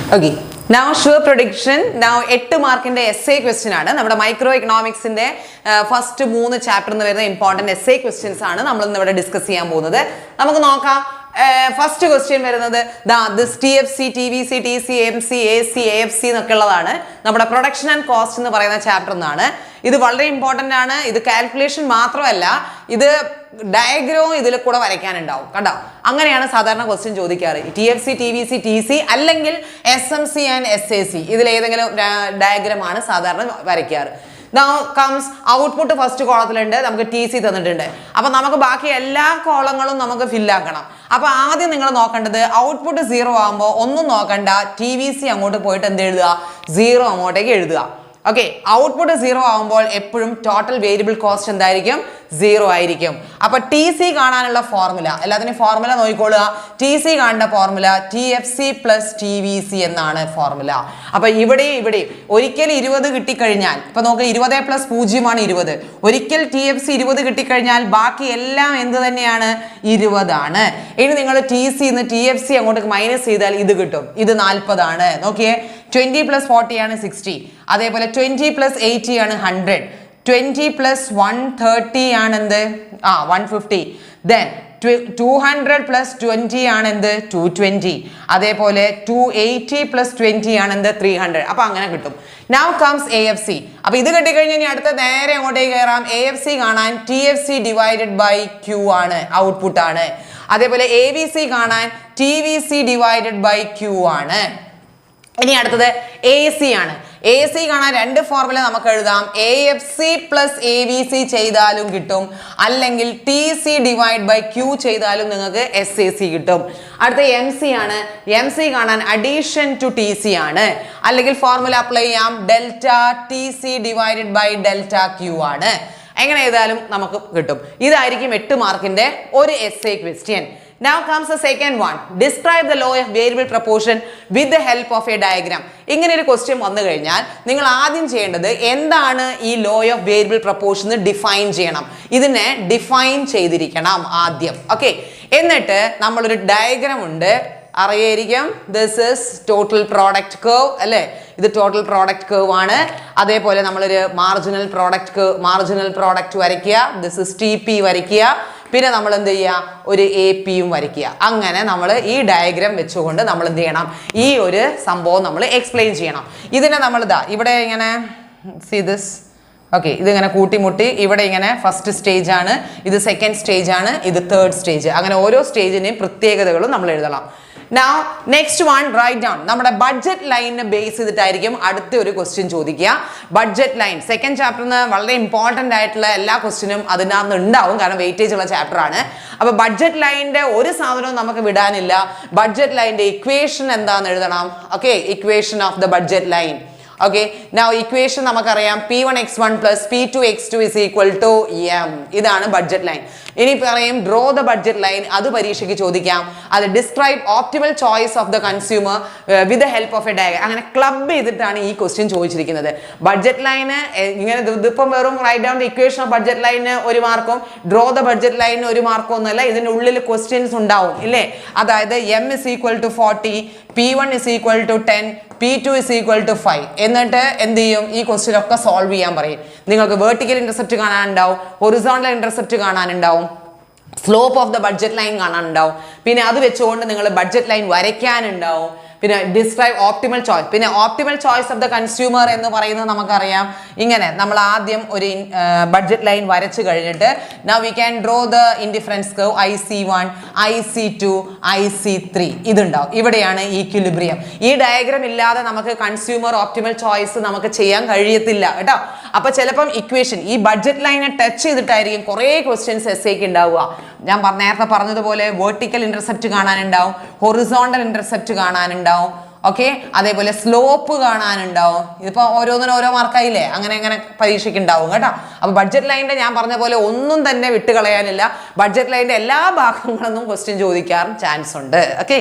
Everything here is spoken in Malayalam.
Okay. Now, sure prediction. Now, 8 mark essay question. We microeconomics in the first 3 chapter important essay questions. We discuss first question this TFC, TVC, TC, MC, AC, AFC നമ്മുടെ production and cost എന്ന് പറയുന്ന chapter ആണ്. ഇത് വളരെ important ആണ്. ഇത് calculation മാത്രമല്ല, ഇത് ഡയഗ്രാം ഇതിൽ കൂടെ വരയ്ക്കാൻ ഉണ്ടാവും. കണ്ടോ? അങ്ങനെയാണ് സാധാരണ ക്വസ്റ്റ്യൻ ചോദിക്കാറ്. TFC, TVC, TC അല്ലെങ്കിൽ SMC and SAC ഇതിൽ ഏതെങ്കിലും ഡയഗ്രാം ആണ് സാധാരണ വരയ്ക്കാറ്. Now comes output first കോളത്തിലുണ്ട്, നമുക്ക് TC തന്നിട്ടുണ്ട്. അപ്പോൾ നമുക്ക് ബാക്കി എല്ലാ കോളങ്ങളും നമുക്ക് ഫിൽ ആക്കണം. അപ്പോൾ ആദ്യം നിങ്ങൾ നോക്കേണ്ടത് ഔട്ട്പുട്ട് 0 ആവുമ്പോൾ ഒന്നും നോക്കണ്ട, TVC അങ്ങോട്ട് പോയിട്ട് എന്ത് എഴുതുക, 0 അങ്ങോട്ടേക്ക് എഴുതുക. ഓക്കെ, ഔട്ട്പുട്ട് 0 ആവുമ്പോൾ എപ്പോഴും ടോട്ടൽ വേരിയബിൾ കോസ്റ്റ് എന്തായിരിക്കും, 0 ആയിരിക്കും. അപ്പോൾ TC കാണാനുള്ള ഫോർമുല, എല്ലാത്തിനും ഫോർമുല നോക്കിക്കോളുക. TC കാണേണ്ട ഫോർമുല TFC പ്ലസ് TVC എന്നാണ് ഫോർമുല. അപ്പോൾ ഇവിടെ ഒരിക്കൽ 20 കിട്ടിക്കഴിഞ്ഞാൽ, ഇപ്പൊ നോക്കുക 20 പ്ലസ് 0 ആണ് 20. ഒരിക്കൽ TFC 20 കിട്ടിക്കഴിഞ്ഞാൽ ബാക്കി എല്ലാം എന്ത് തന്നെയാണ്, 20 ആണ്. ഇനി നിങ്ങൾ TC നിന്ന് TFC അങ്ങോട്ട് മൈനസ് ചെയ്താൽ ഇത് കിട്ടും, ഇത് 40 ആണ്. നോക്കിയേ, 20 പ്ലസ് 40 ആണ് 60. അതേപോലെ 20 പ്ലസ് 80 ആണ് 100. 20 plus 130 ആണ് എന്ത്, 150. Then 200 plus 20 ആണ് എന്ത്, 220. അതേപോലെ 280 plus 20 ആണ് എന്ത്, 300. അപ്പോൾ അങ്ങനെ കിട്ടും. Now comes AFC. അപ്പോൾ ഇത് കിട്ടിക്കഴിഞ്ഞാൽ ഇനി അടുത്ത നേരെ അങ്ങോട്ടേക്ക് കയറാം. AFC കാണാൻ TFC divided by Q ആണ്, ഔട്ട്പുട്ട് ആണ്. അതേപോലെ ABC കാണാൻ TVC divided by Q ആണ്. ഇനി അടുത്തത് AC ആണ്. AC കാണാൻ രണ്ട് ഫോർമുല നമുക്ക് എഴുതാം. AFC പ്ലസ് ABC ചെയ്താലും കിട്ടും, അല്ലെങ്കിൽ TC ഡിവൈഡ് ബൈ Q ചെയ്താലും നിങ്ങൾക്ക് SAC കിട്ടും. അടുത്ത MC ആണ്. MC കാണാൻ അഡീഷൻ ടു TC ആണ്, അല്ലെങ്കിൽ ഫോർമുല അപ്ലൈ ചെയ്യാം, delta TC divided by delta Q ആണ്. എങ്ങനെ ചെയ്താലും നമുക്ക് കിട്ടും. ഇതായിരിക്കും 8 മാർക്കിന്റെ ഒരു essay question. Now comes the second one. Describe the law of variable proportion with the help of a diagram. ഇങ്ങനെ ഒരു ക്വസ്റ്റ്യൻ വന്നു കഴിഞ്ഞാൽ നിങ്ങൾ ആദ്യം ചെയ്യേണ്ടത് എന്താണ് ഈ law of variable proportion define ചെയ്യണം. ഇതിനെ ഡിഫൈൻ ചെയ്തിരിക്കണം ആദ്യം. ഓക്കെ, എന്നിട്ട് നമ്മളൊരു ഡയഗ്രാം ഉണ്ട്, അറിയായിരിക്കും. This is total product curve അല്ലേ, ഇത് ടോട്ടൽ പ്രോഡക്റ്റ് കർവ് ആണ്. അതേപോലെ നമ്മളൊരു മാർജിനൽ പ്രോഡക്റ്റ് വരയ്ക്കുക, ദിസ് ഇസ് TP വരയ്ക്കുക. പിന്നെ നമ്മൾ എന്ത് ചെയ്യുക, ഒരു APയും വരയ്ക്കുക. അങ്ങനെ നമ്മൾ ഈ ഡയഗ്രാം വെച്ചുകൊണ്ട് നമ്മൾ എന്ത് ചെയ്യണം, ഈ ഒരു സംഭവം നമ്മൾ എക്സ്പ്ലെയിൻ ചെയ്യണം. ഇതിനെ നമ്മൾ ഇവിടെ ഇങ്ങനെ സീ ദിസ്, ഓക്കെ, ഇതിങ്ങനെ കൂട്ടിമുട്ടി ഇവിടെ ഇങ്ങനെ ഫസ്റ്റ് സ്റ്റേജ് ആണ്, ഇത് സെക്കൻഡ് സ്റ്റേജ് ആണ്, ഇത് തേർഡ് സ്റ്റേജ്. അങ്ങനെ ഓരോ സ്റ്റേജിനെയും പ്രത്യേകതകളും നമ്മൾ എഴുതണം. Now next one, write down. നമ്മുടെ ബഡ്ജറ്റ് ലൈനിനെ ബേസ് ചെയ്തിട്ടായിരിക്കും അടുത്ത ഒരു ക്വസ്റ്റ്യൻ ചോദിക്കുക. ബഡ്ജറ്റ് ലൈൻ സെക്കൻഡ് ചാപ്റ്ററിന് വളരെ ഇമ്പോർട്ടൻ്റ് ആയിട്ടുള്ള എല്ലാ ക്വസ്റ്റ്യനും അതിനകത്ത് ഉണ്ടാവും, കാരണം വെയിറ്റേജ് ഉള്ള ചാപ്റ്റർ ആണ്. അപ്പോൾ ബഡ്ജറ്റ് ലൈനിന്റെ ഒരു സാധനവും നമുക്ക് വിടാനില്ല. ബഡ്ജറ്റ് ലൈനിന്റെ ഇക്വേഷൻ എന്താണെന്ന് എഴുതണം. Okay, equation of the budget line. Okay, now equation നമുക്കറിയാം, P1x1 plus P2x2 is equal to M. ഇതാണ് ബഡ്ജറ്റ് ലൈൻ. ഇനി പറയും ഡ്രോ ദ ബഡ്ജറ്റ് ലൈൻ, അത് പരീക്ഷയ്ക്ക് ചോദിക്കാം. അത് describe optimal choice of the consumer with the help of a diagram. അങ്ങനെ ക്ലബ് ചെയ്തിട്ടാണ് ഈ ക്വസ്റ്റ്യൻ ചോദിച്ചിരിക്കുന്നത്. ബഡ്ജറ്റ് ലൈന് ഇങ്ങനെ ഇതിപ്പം വെറും write down the equation of budget line 1 മാർക്കും ഡ്രോ ദ ബഡ്ജറ്റ് ലൈന് 1 മാർക്കും ഒന്നുമല്ല, ഇതിൻ്റെ ഉള്ളിൽ ക്വസ്റ്റ്യൻസ് ഉണ്ടാവും ഇല്ലേ. അതായത് M is equal to 40, P1 is equal to 10, P2 is equal to 5. എന്നിട്ട് എന്ത് ചെയ്യും, ഈ ക്വസ്റ്റ്യൻ ഒക്കെ സോൾവ് ചെയ്യാൻ പറയും. നിങ്ങൾക്ക് വെർട്ടിക്കൽ ഇന്റർസെപ്റ്റ് കാണാനുണ്ടാവും, ഹൊറിസോണ്ടൽ ഇന്റർസെപ്റ്റ് കാണാനുണ്ടാവും, slope of the budget line കാണാനുണ്ടാവും. പിന്നെ അത് വെച്ചുകൊണ്ട് നിങ്ങൾ ബഡ്ജറ്റ് ലൈൻ വരയ്ക്കാനുണ്ടാവും. പിന്നെ ഡിസ്ക്രൈബ് ഓപ്റ്റിമൽ ചോയ്സ്. പിന്നെ optimal choice of the consumer എന്ന് പറയുന്നത് നമുക്കറിയാം. ഇങ്ങനെ നമ്മൾ ആദ്യം ഒരു ബഡ്ജറ്റ് ലൈൻ വരച്ചു കഴിഞ്ഞിട്ട് now we can draw the indifference curve IC1, IC2, IC3 ഇതുണ്ടാവും. ഇവിടെയാണ് ഈക്വിലിബ്രിയം. ഈ ഡയഗ്രാം ഇല്ലാതെ നമുക്ക് കൺസ്യൂമർ ഓപ്റ്റിമൽ ചോയ്സ് നമുക്ക് ചെയ്യാൻ കഴിയത്തില്ല കേട്ടോ. അപ്പോൾ ചിലപ്പം ഇക്വേഷൻ ഈ ബഡ്ജറ്റ് ലൈനെ ടച്ച് ചെയ്തിട്ടായിരിക്കും കുറേ ക്വസ്റ്റ്യൻസ് എസ്സേക്ക് ഉണ്ടാവുക. ഞാൻ നേരത്തെ പറഞ്ഞതുപോലെ വെർട്ടിക്കൽ ഇന്റർസെപ്റ്റ് കാണാനുണ്ടാവും, ഹൊറിസോണ്ടൽ ഇന്റർസെപ്റ്റ് കാണാനുണ്ടാവും. ഓക്കെ, അതേപോലെ സ്ലോപ്പ് കാണാനുണ്ടാവും. ഇതിപ്പോൾ ഓരോന്നിനും ഓരോ മാർക്കായില്ലേ, അങ്ങനെ പരീക്ഷയ്ക്ക് ഉണ്ടാവും കേട്ടോ. അപ്പോൾ ബഡ്ജറ്റ് ലൈനിന്റെ ഞാൻ പറഞ്ഞ പോലെ ഒന്നും തന്നെ വിട്ടുകളയാനില്ല. ബഡ്ജറ്റ് ലൈനിന്റെ എല്ലാ ഭാഗങ്ങളൊന്നും ക്വസ്റ്റ്യൻ ചോദിക്കാറും ചാൻസ് ഉണ്ട്. ഓക്കെ.